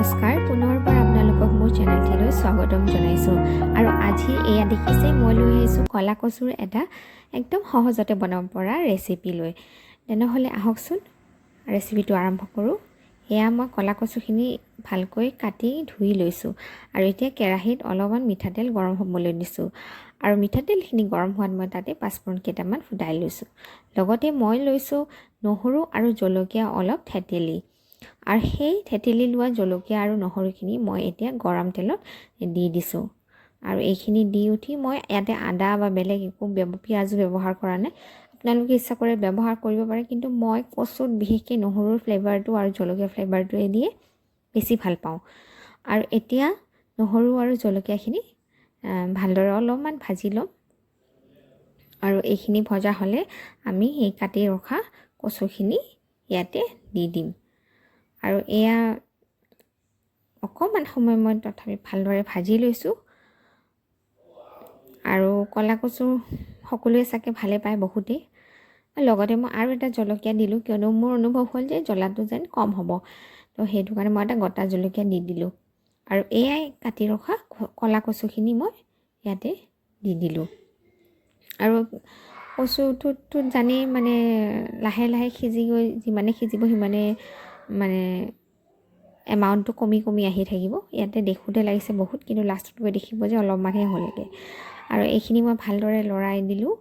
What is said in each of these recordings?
নমস্কাৰ পুনৰবাৰ আপোনালোকক মোৰ চেনেলটিলৈ স্বাগতম জনাইছোঁ আৰু আজি এয়া দেখিছে মই লৈ আহিছোঁ কলা কচুৰ এটা একদম সহজতে বনাব পৰা ৰেচিপি লৈ তেনেহ'লে আহকচোন ৰেচিপিটো আৰম্ভ কৰোঁ। এয়া মই কলা কচুখিনি ভালকৈ কাটি ধুই লৈছোঁ আৰু এতিয়া কেৰাহীত অলপমান মিঠাতেল গৰম হ'বলৈ দিছোঁ আৰু মিঠাতেলখিনি গৰম হোৱাত মই তাতে পাঁচফোৰণ কেইটামান ফুটাই লৈছোঁ। লগতে মই লৈছোঁ নহৰু আৰু জলকীয়া অলপ থেতেলি আৰু সেই থেতেলি লোৱা জলকীয়া আৰু নহৰুখিনি মই এতিয়া গৰম তেলত দি দিছোঁ আৰু এইখিনি দি উঠি মই ইয়াতে আদা বা বেলেগ একো পিঁয়াজো ব্যৱহাৰ কৰা নাই। আপোনালোকে ইচ্ছা কৰে ব্যৱহাৰ কৰিব পাৰে, কিন্তু মই কচুত বিশেষকৈ নহৰুৰ ফ্লেভাৰটো আৰু জলকীয়া ফ্লেভাৰটোৱে দিয়ে বেছি ভাল পাওঁ। আৰু এতিয়া নহৰু আৰু জলকীয়াখিনি ভালদৰে অলপমান ভাজি ল'ম আৰু এইখিনি ভজা হ'লে আমি এই কাটি ৰখা কচুখিনি ইয়াতে দি দিম আৰু এয়া অকণমান সময় মই তথাপি ভালদৰে ভাজি লৈছোঁ। আৰু কলা কচু সকলোৱে চাগে ভালে পায় বহুতেই। লগতে মই আৰু এটা জলকীয়া দিলোঁ, কিয়নো মোৰ অনুভৱ হ'ল যে জ্বলাটো যেন কম হ'ব, তো সেইটো কাৰণে মই এটা গোটা জলকীয়া দি দিলোঁ আৰু এয়াই কাটি ৰখা কলা কচুখিনি মই ইয়াতে দি দিলোঁ। আৰু কচুটোতো জানেই মানে লাহে লাহে সিজি গৈ যিমানে সিজিব সিমানে মানে এমাউণ্টটো কমি কমি আহি থাকিব। ইয়াতে দেখোঁতে লাগিছে বহুত, কিন্তু লাষ্টত গৈ দেখিব যে অলপমানহে হ'লগৈ। আৰু এইখিনি মই ভালদৰে লৰাই দিলোঁ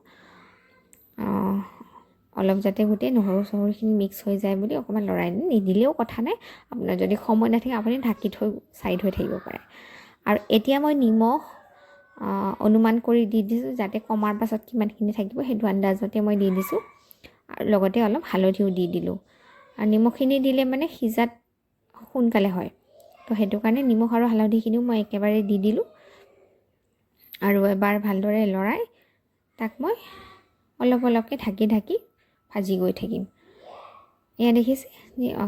অলপ যাতে গোটেই নহৰু চহৰুখিনি মিক্স হৈ যায় বুলি অকণমান লৰাই দিলোঁ। নিদিলেও কথা নাই, আপোনাৰ যদি সময় নাথাকে আপুনি ঢাকি থৈ চাইড হৈ থাকিব পাৰে। আৰু এতিয়া মই নিমখ অনুমান কৰি দি দিছোঁ, যাতে কমাৰ পাছত কিমানখিনি থাকিব সেইটো আন্দাজতে মই দি দিছোঁ আৰু লগতে অলপ হালধিও দি দিলোঁ। আৰু নিমখখিনি দিলে মানে সিজাত সোনকালে হয়, তো সেইটো কাৰণে নিমখ আৰু হালধিখিনিও মই একেবাৰে দি দিলোঁ আৰু এবাৰ ভালদৰে লৰাই তাক মই অলপ অলপকৈ ঢাকি ঢাকি ভাজি গৈ থাকিম। এয়া দেখিছে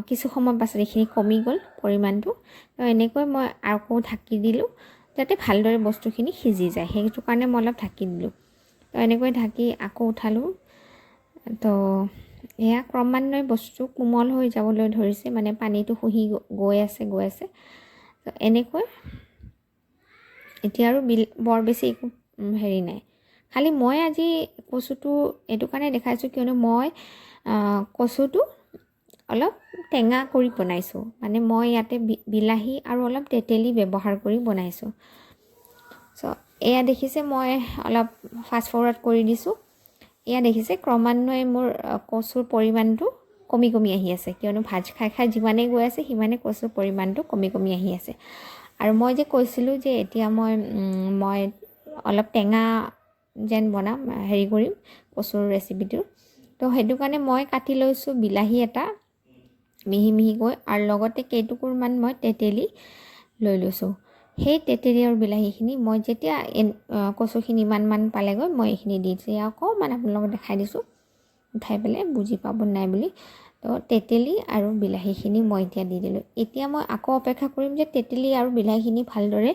কিছু সময় পাছত এইখিনি কমি গ'ল পৰিমাণটো, তো এনেকৈ মই আকৌ ঢাকি দিলোঁ যাতে ভালদৰে বস্তুখিনি সিজি যায়, সেইটো কাৰণে মই অলপ ঢাকি দিলোঁ। তো এনেকৈ ঢাকি আকৌ উঠালোঁ। তো এয়া ক্ৰমান্বয়ে বস্তু কোমল হৈ যাবলৈ ধৰিছে, মানে পানীটো শুহি গৈ আছে তো এনেকৈ এতিয়া আৰু বৰ বেছি একো হেৰি নাই। খালি মই আজি কচুটো এইটো কাৰণে দেখাইছোঁ কিয়নো মই কচুটো অলপ টেঙা কৰি বনাইছোঁ, মানে মই ইয়াতে বিলাহী আৰু অলপ তেতেলি ব্যৱহাৰ কৰি বনাইছোঁ। চ' এয়া দেখিছে মই অলপ ফাষ্ট ফৰৱাৰ্ড কৰি দিছোঁ। এয়া দেখিছে ক্ৰমান্বয়ে মোৰ কচুৰ পৰিমাণটো কমি কমি আহি আছে, কিয়নো ভাজ খাই খাই যিমানেই গৈ আছে সিমানেই কচুৰ পৰিমাণটো কমি কমি আহি আছে। আৰু মই যে কৈছিলোঁ যে এতিয়া মই অলপ টেঙা যেন বনাম হেৰি কৰিম কচুৰ ৰেচিপিটো, তো সেইটো কাৰণে মই কাটি লৈছোঁ বিলাহী এটা মিহি মিহিকৈ আৰু লগতে কেইটুকুৰমান মই তেতেলি লৈ লৈছোঁ। সেই তেতেলি আৰু বিলাহীখিনি মই যেতিয়া কচুখিনি ইমানমান পালেগৈ মই এইখিনি দি দিছোঁ। অকণমান আপোনালোকক দেখাই দিছোঁ উঠাই পেলাই বুজি পাব নাই বুলি। তো তেতেলি আৰু বিলাহীখিনি মই এতিয়া দি দিলোঁ। এতিয়া মই আকৌ অপেক্ষা কৰিম যে তেতেলি আৰু বিলাহীখিনি ভালদৰে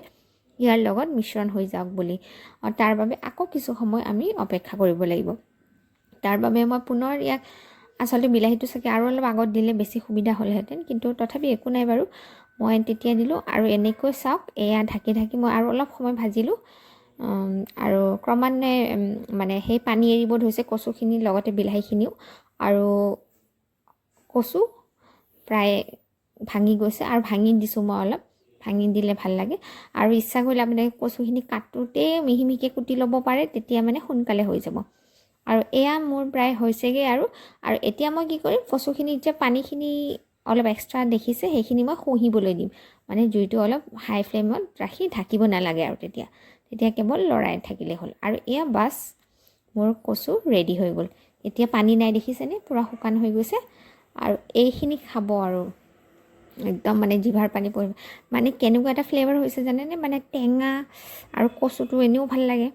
ইয়াৰ লগত মিশ্ৰণ হৈ যাওক বুলি, তাৰ বাবে আকৌ কিছু সময় আমি অপেক্ষা কৰিব লাগিব। তাৰ বাবে মই পুনৰ ইয়াক আচলতে বিলাহীটো চাগে আৰু অলপ আগত দিলে বেছি সুবিধা হ'লহেঁতেন, কিন্তু তথাপি একো নাই বাৰু, মই তেতিয়া দিলোঁ। আৰু এনেকৈ চাওক এয়া ঢাকি ঢাকি মই আৰু অলপ সময় ভাজিলোঁ আৰু ক্ৰমান্বয়ে মানে সেই পানী এৰিব ধৰিছে কচুখিনিৰ লগতে বিলাহীখিনিও, আৰু কচু প্ৰায় ভাঙি গৈছে আৰু ভাঙি দিছোঁ মই অলপ, ভাঙি দিলে ভাল লাগে। আৰু ইচ্ছা কৰিলে আপুনি কচুখিনি কাটোতেই মিহি মিহিকৈ কুটি ল'ব পাৰে, তেতিয়া মানে সোনকালে হৈ যাব। আৰু এয়া মোৰ প্ৰায় হৈছেগৈ আৰু এতিয়া মই কি কৰিম, কচুখিনিত যে পানীখিনি অলপ এক্সট্ৰা দেখিছে সেইখিনি মই শুহিবলৈ দিম, মানে জুইটো অলপ হাই ফ্লেমত ৰাখি ঢাকিব নালাগে আৰু তেতিয়া কেৱল লৰাই থাকিলে হ'ল। আৰু এয়া বাছ মোৰ কচু ৰেডি হৈ গ'ল। এতিয়া পানী নাই দেখিছেনে, পূৰা শুকান হৈ গৈছে। আৰু এইখিনি খাব আৰু একদম মানে জিভাৰ পানী পৰিব, মানে কেনেকুৱা এটা ফ্লেভাৰ হৈছে জানেনে, মানে টেঙা আৰু কচুটো এনেও ভাল লাগে।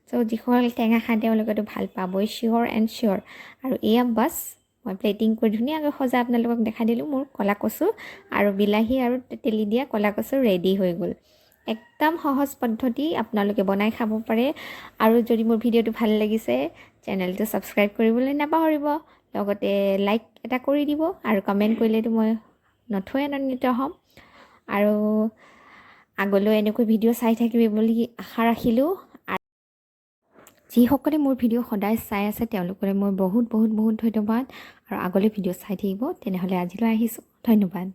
চ' যিসকল টেঙা খায় তেওঁলোকেতো ভাল পাবই চিয়'ৰ এণ্ড চিয়'ৰ। আৰু এয়া বাছ মই প্লেটিং কৰি ধুনীয়াকৈ সজাই আপোনালোকক দেখাই দিলোঁ। মোৰ কলা কচু আৰু বিলাহী আৰু তেতেলি দিয়া কলা কচু ৰেডি হৈ গ'ল। একদম সহজ পদ্ধতি, আপোনালোকে বনাই খাব পাৰে। আৰু যদি মোৰ ভিডিঅ'টো ভাল লাগিছে চেনেলটো ছাবস্ক্ৰাইব কৰিবলৈ নাপাহৰিব, লগতে লাইক এটা কৰি দিব আৰু কমেণ্ট কৰিলেতো মই নথৈ আনন্দিত হ'ম। আৰু আগলৈ এনেকৈ ভিডিঅ' চাই থাকিবি বুলি আশা ৰাখিলোঁ। যিসকলে মোৰ ভিডিঅ' সদায় চাই আছে তেওঁলোকলৈ মই বহুত বহুত বহুত ধন্যবাদ আৰু আগলৈ ভিডিঅ' চাই থাকিব। তেনেহ'লে আজিলৈ আহিছোঁ, ধন্যবাদ।